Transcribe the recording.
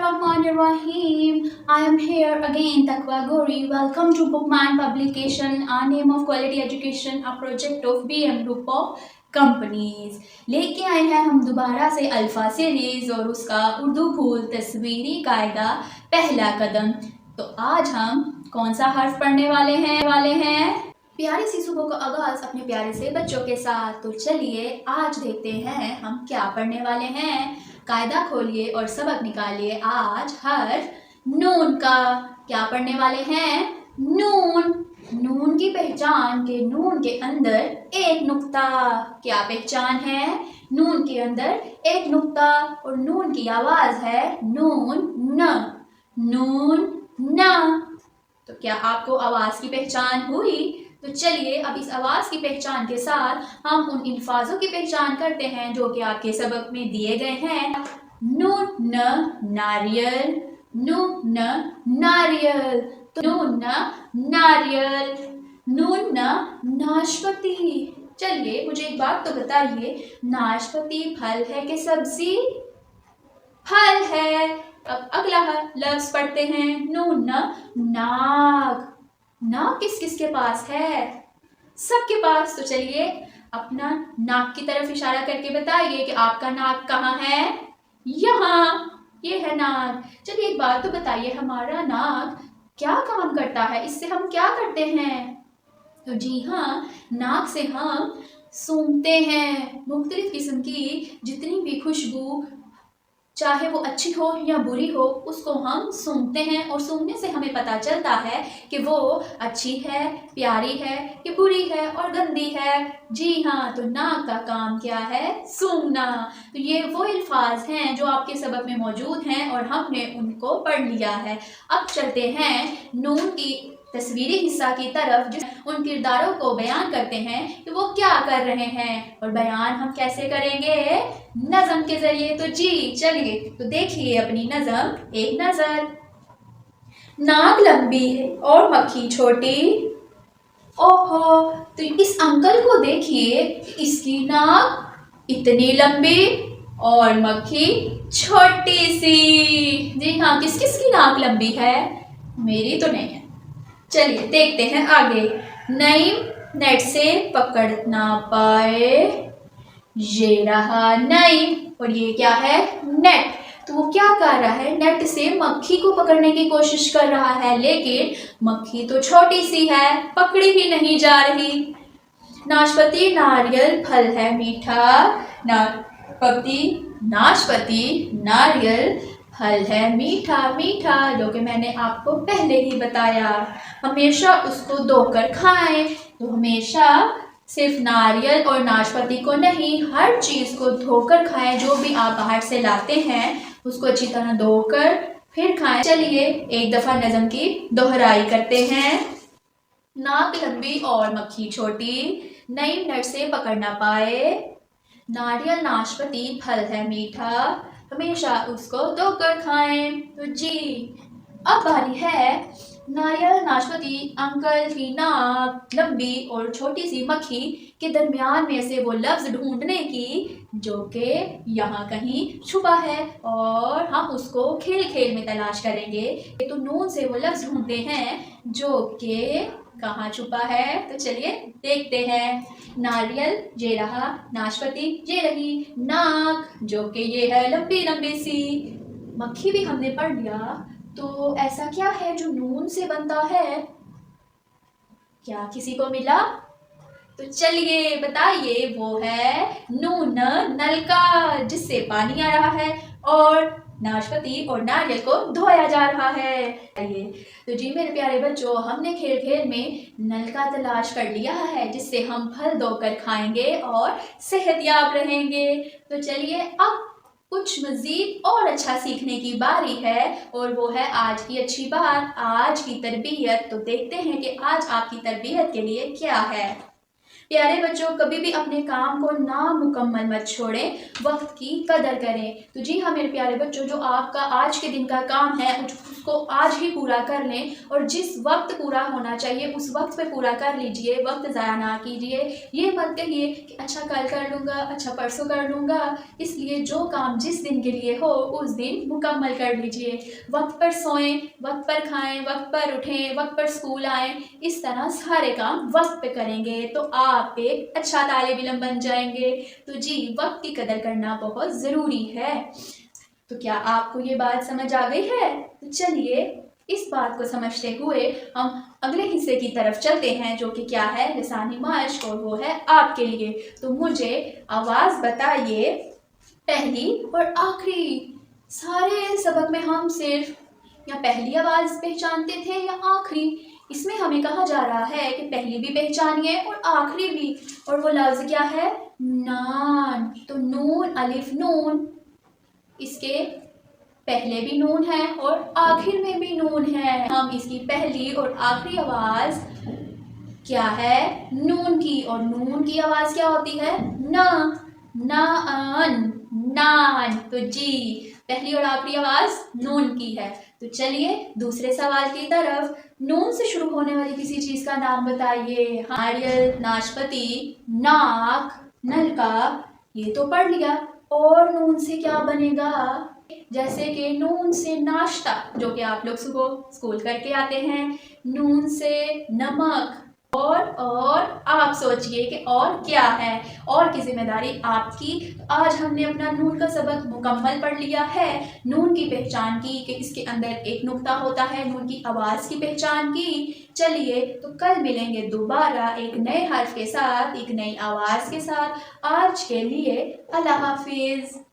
Bismillahirrahmanirrahim. I am here again, Taqwa Gori. Welcome to Bookman Publication. Our name of Quality Education, a project of BM Group of Companies. लेके आए हैं हम दोबारा से alpha series और उसका उर्दू फूल तस्वीरी कायदा पहला कदम। तो आज हम कौन सा हर्फ पढ़ने वाले हैं प्यारी सी सुबह का आगाज अपने प्यारे से बच्चों के साथ। तो चलिए आज देखते हैं हम क्या पढ़ने वाले हैं। कायदा खोलिए और सबक निकालिए। आज हर्फ नून का क्या पढ़ने वाले हैं। नून। नून की पहचान के नून के अंदर एक नुक्ता। क्या पहचान है। नून के अंदर एक नुक्ता और नून की आवाज है नून न। नून न। तो क्या आपको आवाज की पहचान हुई। तो चलिए अब इस आवाज की पहचान के साथ हम उन अल्फाजों की पहचान करते हैं जो कि आपके सबक में दिए गए हैं। नून न नारियल। नून न नारियल। तो नून न नारियल। नून न नाशपाती। चलिए मुझे एक बात तो बताइए, नाशपाती फल है कि सब्जी। फल है। अब अगला लफ्ज पढ़ते हैं नून न नाक। नाक किस किस के पास है। सबके पास। तो चलिए अपना नाक की तरफ इशारा करके बताइए कि आपका नाक कहाँ है। यहाँ। ये है नाक। चलिए एक बात तो बताइए, हमारा नाक क्या काम करता है, इससे हम क्या करते हैं। तो जी हाँ, नाक से हम सूंघते हैं। मुख्तलिफ किस्म की जितनी भी खुशबू, चाहे वो अच्छी हो या बुरी हो, उसको हम सूंघते हैं और सूंघने से हमें पता चलता है कि वो अच्छी है, प्यारी है कि बुरी है और गंदी है। जी हाँ, तो नाक का काम क्या है। सूंघना। तो ये वो अल्फाज हैं जो आपके सबक में मौजूद हैं और हमने उनको पढ़ लिया है। अब चलते हैं नून की तस्वीरी हिस्सा की तरफ, जिस उन किरदारों को बयान करते हैं कि वो क्या कर रहे हैं। और बयान हम कैसे करेंगे, नज़म के जरिए। तो जी चलिए तो देखिए अपनी नज़म एक नजर। नाक लंबी है और मक्खी छोटी। ओहो, तो इस अंकल को देखिए, इसकी नाक इतनी लंबी और मक्खी छोटी सी। जी हाँ, किस किस की नाक लंबी है, मेरी तो नहीं है। चलिए देखते हैं आगे। नईम नेट से पकड़ ना पाए। ये रहा नईम और ये क्या है, नेट। तो वो क्या कर रहा है, नेट से मक्खी को पकड़ने की कोशिश कर रहा है, लेकिन मक्खी तो छोटी सी है, पकड़ी ही नहीं जा रही। नाशपाती नारियल फल है मीठा। नाशपाती नारियल फल है मीठा। मीठा जो कि मैंने आपको पहले ही बताया। हमेशा उसको धोकर खाएं। तो हमेशा सिर्फ नारियल और नाशपाती को नहीं, हर चीज़ को धोकर खाएं। जो भी आप बाहर से लाते हैं उसको अच्छी तरह धोकर फिर खाएं। चलिए एक दफ़ा नज़म की दोहराई करते हैं। नाक लंबी और मक्खी छोटी, नईम नट से पकड़ ना पाए। नारियल नाशपाती फल है मीठा, हमेशा उसको धोकर खाएं। तो जी अब बारी है नारियल नाशपाती अंकल की नाक लंबी और छोटी सी मक्खी के दरमियान में से वो लफ्ज़ ढूंढने की जो कि यहाँ कहीं छुपा है और हम उसको खेल खेल में तलाश करेंगे। तो नून से वो लफ्ज़ ढूंढते हैं जो कि कहाँ छुपा है। तो चलिए देखते हैं। नारियल ये रहा, नाशपाती ये रही, नाक जो कि ये है लंबी लंबी सी, मक्खी भी हमने पढ़ लिया। तो ऐसा क्या है जो नून से बनता है, क्या किसी को मिला। तो चलिए बताइए, वो है नून नलका, जिससे पानी आ रहा है और नाशपाती और नारियल को धोया जा रहा है। तो जी मेरे प्यारे बच्चों, हमने खेल खेल में नल का तलाश कर लिया है, जिससे हम फल धोकर खाएंगे और सेहतयाब रहेंगे। तो चलिए अब कुछ मज़ीद और अच्छा सीखने की बारी है और वो है आज की अच्छी बात, आज की तरबियत। तो देखते हैं कि आज आपकी तरबियत के लिए क्या है। प्यारे बच्चों, कभी भी अपने काम को नामुकम्मल मत छोड़ें, वक्त की कदर करें। तो जी हाँ मेरे प्यारे बच्चों, जो आपका आज के दिन का काम है उसको को आज ही पूरा कर लें और जिस वक्त पूरा होना चाहिए उस वक्त पे पूरा कर लीजिए, वक्त ज़ाया ना कीजिए। ये मत कहिए कि अच्छा कल कर लूँगा, अच्छा परसों कर लूँगा। इसलिए जो काम जिस दिन के लिए हो उस दिन मुकम्मल कर लीजिए। वक्त पर सोएं, वक्त पर खाएं, वक्त पर उठें, वक्त पर स्कूल आएं। इस तरह सारे काम वक्त पे करेंगे तो आप एक अच्छा तालिब इल्म बन जाएंगे। तो जी, वक्त की कदर करना बहुत ज़रूरी है। तो क्या आपको ये बात समझ आ गई है? तो चलिए इस बात को समझते हुए हम अगले हिस्से की तरफ चलते हैं, जो कि क्या है, लिसानी मश्क, और वो है आपके लिए। तो मुझे आवाज़ बताइए, पहली और आखिरी। सारे सबक में हम सिर्फ या पहली आवाज़ पहचानते थे या आखिरी। इसमें हमें कहा जा रहा है कि पहली भी पहचानिए और आखिरी भी। और वो लफ्ज़ क्या है? नान। तो नून, अलिफ नून, इसके पहले भी नून है और आखिर में भी नून है। हम इसकी पहली और आखिरी आवाज़ क्या है? नून की। और नून की आवाज़ क्या होती है? न, नान, नान। तो जी, पहली और आखिरी आवाज़ नून की है। तो चलिए दूसरे सवाल की तरफ। नून से शुरू होने वाली किसी चीज़ का नाम बताइए। नारियल, नाशपाती, नाक, नलका, ये तो पढ़ लिया। और नून से क्या बनेगा? जैसे कि नून से नाश्ता, जो कि आप लोग सुबह स्कूल करके आते हैं। नून से नमक। और आप सोचिए कि और क्या है? और की जिम्मेदारी आपकी। आज हमने अपना नून का सबक मुकम्मल पढ़ लिया है। नून की पहचान की कि इसके अंदर एक नुक्ता होता है, नून की आवाज़ की पहचान की। चलिए तो कल मिलेंगे दोबारा एक नए हर्फ के साथ, एक नई आवाज़ के साथ। आज के लिए अल्लाह हाफिज़।